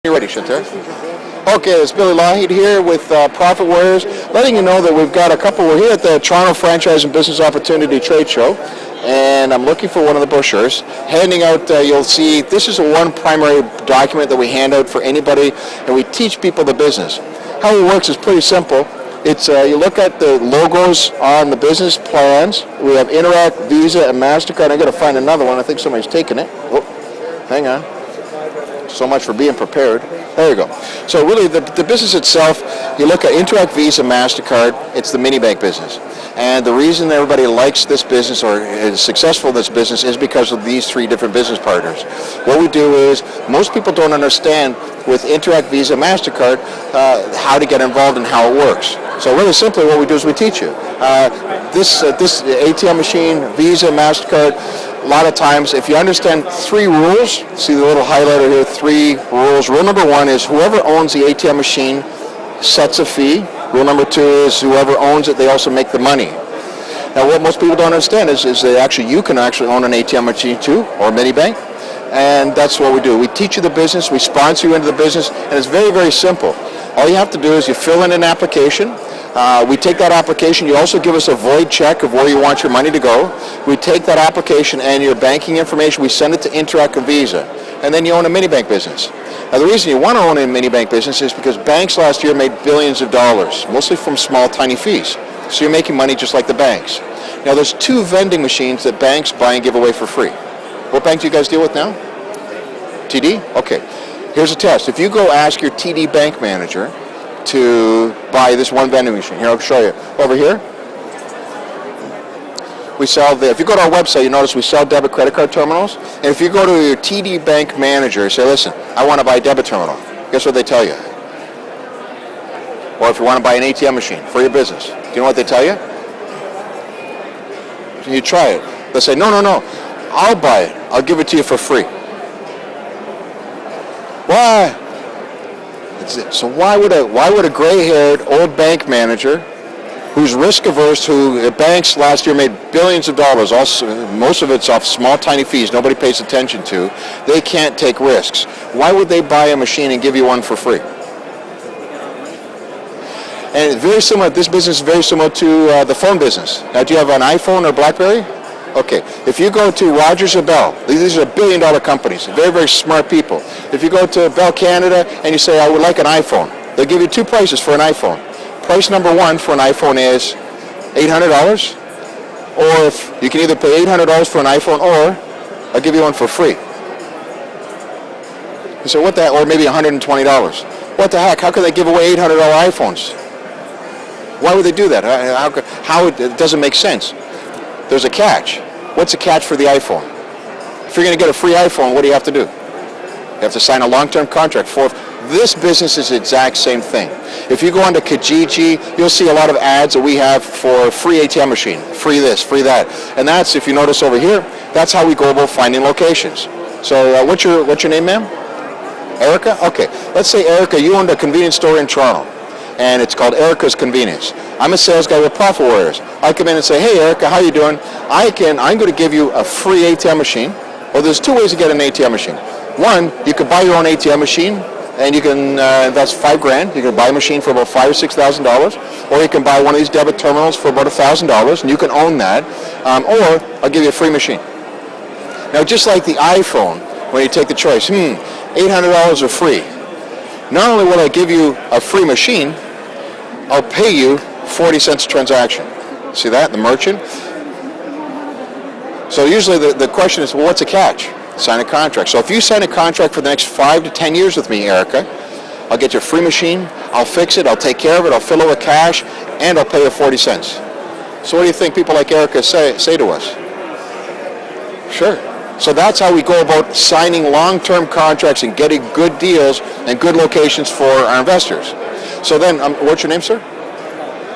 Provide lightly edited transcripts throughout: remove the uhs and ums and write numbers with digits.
You're ready, Chanter. Okay, it's Billy Lougheed here with Profit Warriors, letting you know that we've got a couple. We're here at the Toronto Franchise and Business Opportunity Trade Show, and I'm looking for one of the brochures. Handing out, you'll see, this is one primary document that we hand out for anybody, and we teach people the business. How it works is pretty simple. It's you look at the logos on the business plans. We have Interac, Visa, and MasterCard. I got to find another one. I think somebody's taken it. Oh, hang on. So much for being prepared. There you go. So really, the business itself, you look at Interac, Visa, MasterCard, it's the Minibank business. And the reason everybody likes this business or is successful in this business is because of these three different business partners. What we do is, most people don't understand with Interac, Visa, MasterCard, how to get involved and how it works. So really simply what we do is we teach you. This ATM machine, Visa, MasterCard, a lot of times, if you understand three rules, see the little highlighter here, three rules. Rule number one is whoever owns the ATM machine sets a fee. Rule number two is whoever owns it, they also make the money. Now, what most people don't understand is that you can actually own an ATM machine too, or a Minibank, and that's what we do. We teach you the business, we sponsor you into the business, and it's very, very simple. All you have to do is you fill in an application. We take that application. You also give us a void check of where you want your money to go. We take that application and your banking information, we send it to Interac and Visa, and then you own a Minibank business. Now, the reason you want to own a Minibank business is because banks last year made billions of dollars, mostly from small, tiny fees. So you're making money just like the banks. Now, there's two vending machines that banks buy and give away for free. What bank do you guys deal with now? TD? Okay. Here's a test. If you go ask your TD bank manager to buy this one vending machine. Here, I'll show you. Over here, we sell if you go to our website, you notice we sell debit credit card terminals. And if you go to your TD bank manager and say, listen, I want to buy a debit terminal, guess what they tell you? Or if you want to buy an ATM machine for your business, do you know what they tell you? You try it. They say, no, I'll buy it. I'll give it to you for free. Why? So why would a gray-haired old bank manager who's risk-averse, who banks last year made billions of dollars, most of it's off small, tiny fees nobody pays attention to, they can't take risks. Why would they buy a machine and give you one for free? And it's very similar, this business is very similar to the phone business. Now, do you have an iPhone or BlackBerry? Okay, if you go to Rogers or Bell, these are billion-dollar companies, very, very smart people. If you go to Bell Canada and you say, I would like an iPhone, they'll give you two prices for an iPhone. Price number one for an iPhone is $800, or if you can either pay $800 for an iPhone, or I'll give you one for free. You say, what the heck? Or maybe $120. What the heck? How could they give away $800 iPhones? Why would they do that? How it doesn't make sense. There's a catch. What's the catch for the iPhone? If you're going to get a free iPhone, what do you have to do? You have to sign a long-term contract for. This business is the exact same thing. If you go onto Kijiji, you'll see a lot of ads that we have for free ATM machine, free this, free that, and that's, if you notice over here, that's how we go about finding locations. So what's your name, ma'am? Erica? Okay. Let's say, Erica, you owned a convenience store in Toronto, and it's called Erica's Convenience. I'm a sales guy with Profit Warriors. I come in and say, hey, Erica, how you doing? I'm going to give you a free ATM machine. Well, there's two ways to get an ATM machine. One, you can buy your own ATM machine, and you can invest $5,000. You can buy a machine for about $5,000 or $6,000, or you can buy one of these debit terminals for about $1,000, and you can own that. Or I'll give you a free machine. Now, just like the iPhone, when you take the choice, $800 or free. Not only will I give you a free machine, I'll pay you 40 cents a transaction. See that, the merchant? So usually the question is, well, what's the catch? Sign a contract. So if you sign a contract for the next 5 to 10 years with me, Erica, I'll get you a free machine, I'll fix it, I'll take care of it, I'll fill it with cash, and I'll pay you 40 cents. So what do you think people like Erica say to us? Sure. So that's how we go about signing long-term contracts and getting good deals and good locations for our investors. So then, what's your name, sir?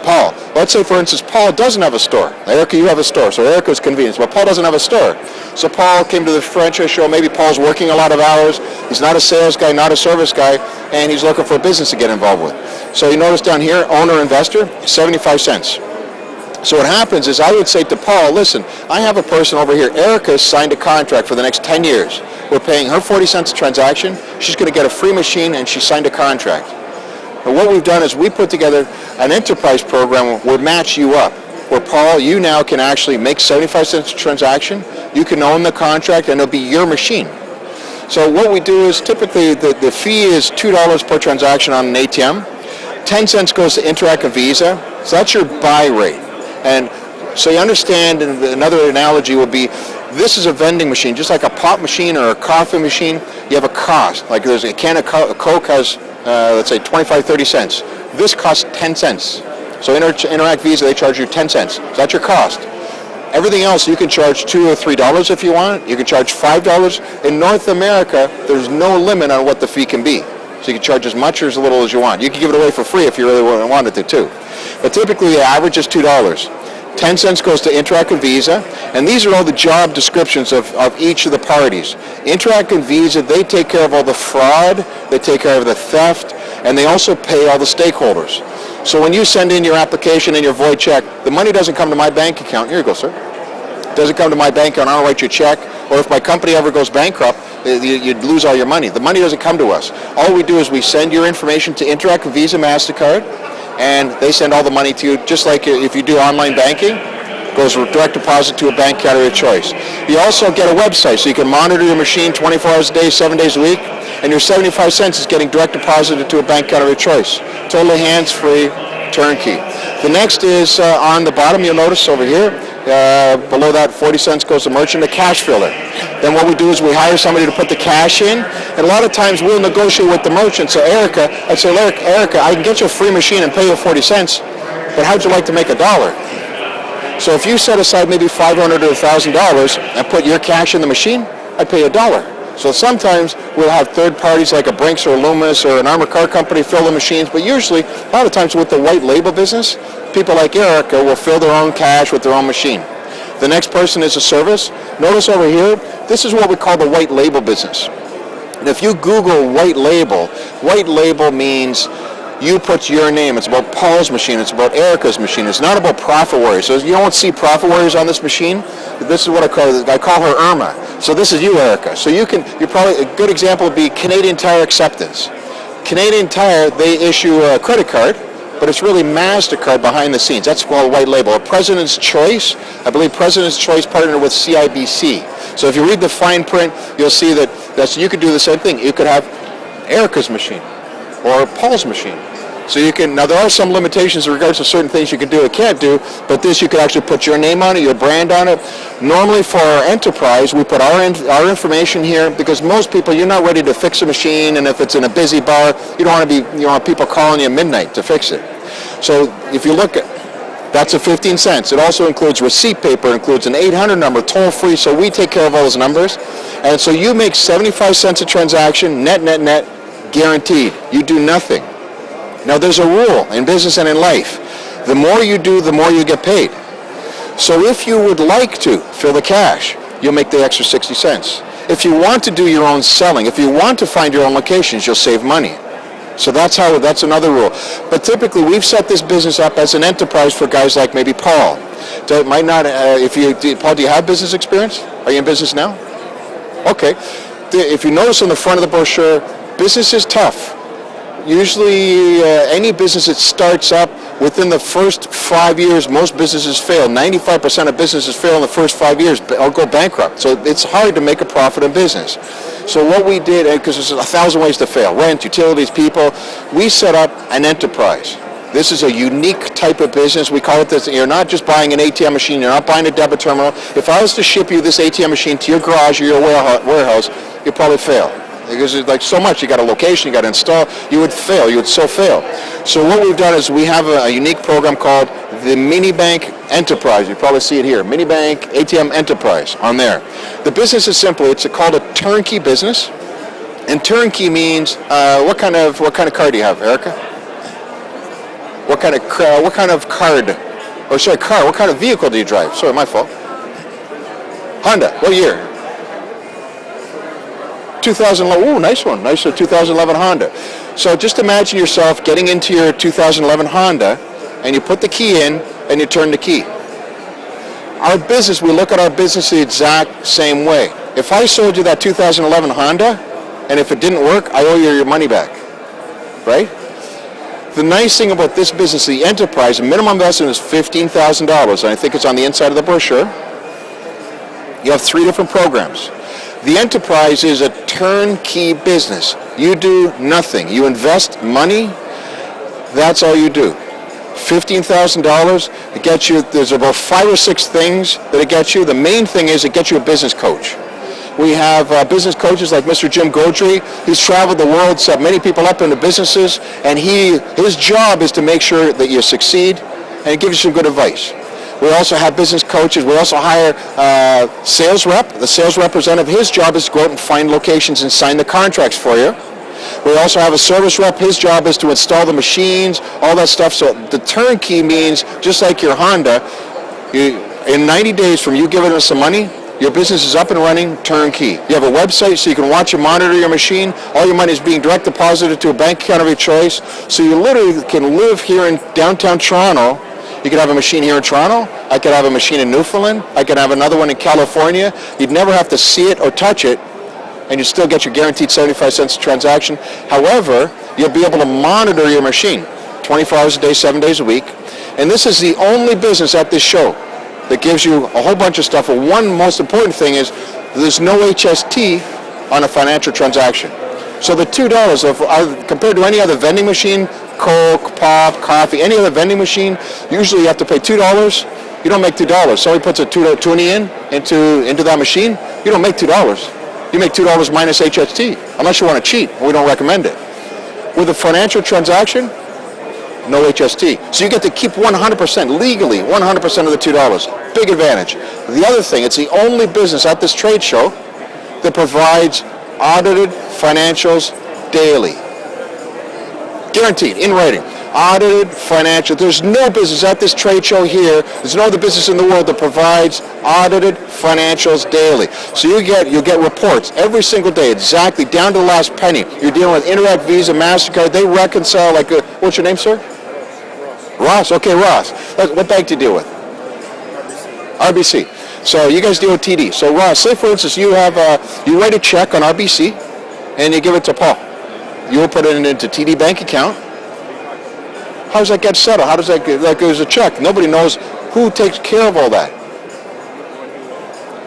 Paul. Let's say, for instance, Paul doesn't have a store. Erica, you have a store, so Erica's Convenience, but Paul doesn't have a store. So Paul came to the franchise show. Maybe Paul's working a lot of hours. He's not a sales guy, not a service guy, and he's looking for a business to get involved with. So you notice down here, owner, investor, 75 cents. So what happens is I would say to Paul, listen, I have a person over here, Erica signed a contract for the next 10 years. We're paying her 40 cents a transaction. She's going to get a free machine, and she signed a contract. And what we've done is we put together an enterprise program where we match you up. Where, Paul, you now can actually make 75 cents a transaction. You can own the contract, and it'll be your machine. So what we do is typically the fee is $2 per transaction on an ATM. 10 cents goes to Interac and Visa. So that's your buy rate. And so you understand, and another analogy would be, this is a vending machine, just like a pop machine or a coffee machine. You have a cost. Like there's a can of Coke has, let's say, 25, 30 cents. This costs 10 cents. So Interac Visa, they charge you 10 cents. So that's your cost. Everything else, you can charge $2 or $3 if you want. You can charge $5. In North America, there's no limit on what the fee can be. So you can charge as much or as little as you want. You can give it away for free if you really wanted to, too. But typically, the average is $2. 10 cents goes to Interac and Visa, and these are all the job descriptions of each of the parties. Interac and Visa, they take care of all the fraud, they take care of the theft, and they also pay all the stakeholders. So when you send in your application and your void check, the money doesn't come to my bank account. Here you go, sir. It doesn't come to my bank account. I don't write you a check. Or if my company ever goes bankrupt, you'd lose all your money. The money doesn't come to us. All we do is we send your information to Interac, Visa, MasterCard, and they send all the money to you, just like if you do online banking. It goes direct deposit to a bank account of your choice. You also get a website, so you can monitor your machine 24 hours a day, 7 days a week, and your 75 cents is getting direct deposited to a bank account of your choice. Totally hands-free, turnkey. The next is on the bottom, you'll notice over here, below that 40 cents goes to merchant, the cash filler. Then what we do is we hire somebody to put the cash in, and a lot of times we'll negotiate with the merchant. So Erica, I'd say, Erica, I can get you a free machine and pay you 40 cents, but how'd you like to make $1? So if you set aside maybe $500 or $1,000 and put your cash in the machine, I'd pay $1. So sometimes we'll have third parties like a Brinks or a Loomis or an armored car company fill the machines, but usually, a lot of times with the white label business, people like Erica will fill their own cash with their own machine. The next person is a service. Notice over here, this is what we call the white label business. And if you Google white label means you put your name. It's about Paul's machine. It's about Erica's machine. It's not about profit warriors. So you don't see profit warriors on this machine. This is what I call her Irma. So this is you, Erica. So you're probably, a good example would be Canadian Tire Acceptance. Canadian Tire, they issue a credit card, but it's really MasterCard behind the scenes. That's called white label. A President's Choice, I believe President's Choice partnered with CIBC. So if you read the fine print, you'll see that you could do the same thing. You could have Erica's machine or Paul's machine. So you can, now there are some limitations in regards to certain things you can do or can't do, but this you could actually put your name on it, your brand on it. Normally for our enterprise, we put our information here because most people, you're not ready to fix a machine, and if it's in a busy bar, you don't want people calling you at midnight to fix it. So if you look at, that's a 15 cents. It also includes receipt paper, includes an 800 number, toll free, so we take care of all those numbers. And so you make 75 cents a transaction, net, guaranteed. You do nothing. Now there's a rule in business and in life. The more you do, the more you get paid. So if you would like to fill the cash, you'll make the extra 60 cents. If you want to do your own selling, if you want to find your own locations, you'll save money. So that's another rule. But typically we've set this business up as an enterprise for guys like maybe Paul. So it might not, Paul, do you have business experience? Are you in business now? Okay. If you notice on the front of the brochure, business is tough. Usually any business that starts up within the first 5 years, most businesses fail. 95% of businesses fail in the first 5 years or go bankrupt. So it's hard to make a profit in business. So what we did, because there's 1,000 ways to fail, rent, utilities, people, we set up an enterprise. This is a unique type of business. We call it this. You're not just buying an ATM machine. You're not buying a debit terminal. If I was to ship you this ATM machine to your garage or your warehouse, you'd probably fail. Because there's like so much, you got a location, you got to install, you would so fail. So what we've done is we have a unique program called the Minibank Enterprise. You probably see it here, Minibank ATM Enterprise on there. The business is simple. It's called a turnkey business, and turnkey means what kind of card do you have, Erica? What kind of card? Or sorry, car. What kind of vehicle do you drive? Sorry, my fault. Honda. What year? 2011, ooh, nice one. Nice 2011 Honda. So just imagine yourself getting into your 2011 Honda, and you put the key in, and you turn the key. Our business, we look at our business the exact same way. If I sold you that 2011 Honda, and if it didn't work, I owe you your money back, right? The nice thing about this business, the enterprise, the minimum investment is $15,000, and I think it's on the inside of the brochure. You have 3 different programs. The enterprise is a turnkey business. You do nothing. You invest money, that's all you do. $15,000, it gets you, there's about 5 or 6 things that it gets you. The main thing is it gets you a business coach. We have business coaches like Mr. Jim Godry. He's traveled the world, set many people up into businesses, and his job is to make sure that you succeed and give you some good advice. We also have business coaches. We also hire sales rep. The sales representative, his job is to go out and find locations and sign the contracts for you. We also have a service rep. His job is to install the machines, all that stuff. So the turnkey means, just like your Honda, in 90 days from you giving us the money, your business is up and running, turnkey. You have a website so you can watch and monitor your machine. All your money is being direct deposited to a bank account of your choice. So you literally can live here in downtown Toronto. You could have a machine here in Toronto. I could have a machine in Newfoundland. I could have another one in California. You'd never have to see it or touch it, and you still get your guaranteed 75 cents a transaction. However, you'll be able to monitor your machine 24 hours a day, 7 days a week. And this is the only business at this show that gives you a whole bunch of stuff. But one most important thing is there's no HST on a financial transaction. So the $2, compared to any other vending machine, Coke, pop, coffee, any other vending machine, usually you have to pay $2. You don't make $2. Somebody puts a toonie into that machine, you don't make $2. You make $2 minus HST, unless you want to cheat. We don't recommend it. With a financial transaction, no HST. So you get to keep 100%, legally, 100% of the $2. Big advantage. The other thing, it's the only business at this trade show that provides audited financials daily. Guaranteed, in writing. Audited financial. There's no business at this trade show here, there's no other business in the world that provides audited financials daily. So you'll get reports every single day, exactly down to the last penny. You're dealing with Interact, Visa, MasterCard. They reconcile like what's your name, sir? Ross. Okay, Ross. What bank do you deal with? RBC. So you guys deal with TD. So Ross, say for instance you write a check on RBC and you give it to Paul. You will put it into TD bank account. How does that get settled? How does that goes a check? Nobody knows who takes care of all that.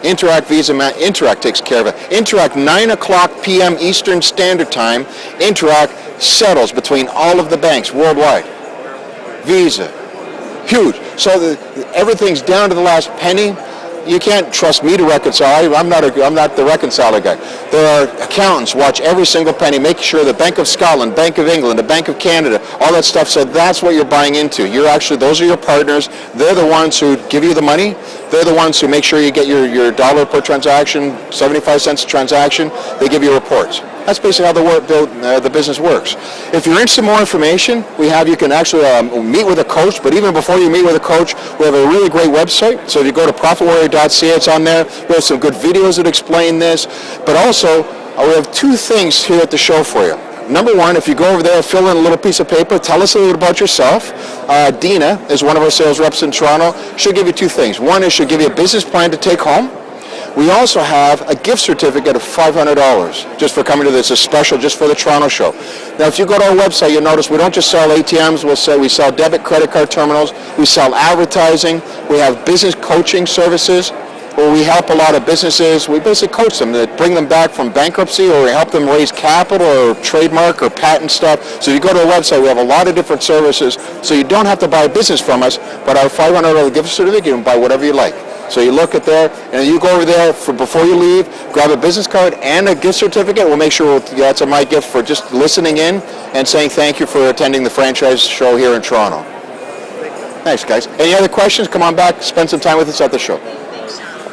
Interact Visa, Interact takes care of it. Interact 9:00 p.m. Eastern Standard Time. Interact settles between all of the banks worldwide. Visa, huge. So everything's down to the last penny. You can't trust me to reconcile. I'm not the reconciler guy. There are accountants watch every single penny, make sure the Bank of Scotland, Bank of England, the Bank of Canada, all that stuff. So that's what you're buying into. Those are your partners. They're the ones who give you the money. They're the ones who make sure you get your dollar per transaction, 75 cents a transaction. They give you reports. That's basically how the business works. If you're interested in more information, you can actually meet with a coach. But even before you meet with a coach, we have a really great website. So if you go to profitwarrior.ca, it's on there. We have some good videos that explain this. But also, we have 2 things here at the show for you. Number one, if you go over there, fill in a little piece of paper, tell us a little bit about yourself. Dina is one of our sales reps in Toronto. She'll give you 2 things. One is she'll give you a business plan to take home. We also have a gift certificate of $500 just for coming to this. It's special just for the Toronto show. Now, if you go to our website, you'll notice we don't just sell ATMs. We sell debit, credit card terminals. We sell advertising. We have business coaching services where we help a lot of businesses. We basically coach them to bring them back from bankruptcy, or we help them raise capital or trademark or patent stuff. So if you go to our website, we have a lot of different services. So you don't have to buy a business from us, but our $500 gift certificate, you can buy whatever you like. So you look at there, and you go over there before you leave, grab a business card and a gift certificate. We'll make sure that's my gift for just listening in and saying thank you for attending the franchise show here in Toronto. Thanks, guys. Any other questions? Come on back, spend some time with us at the show.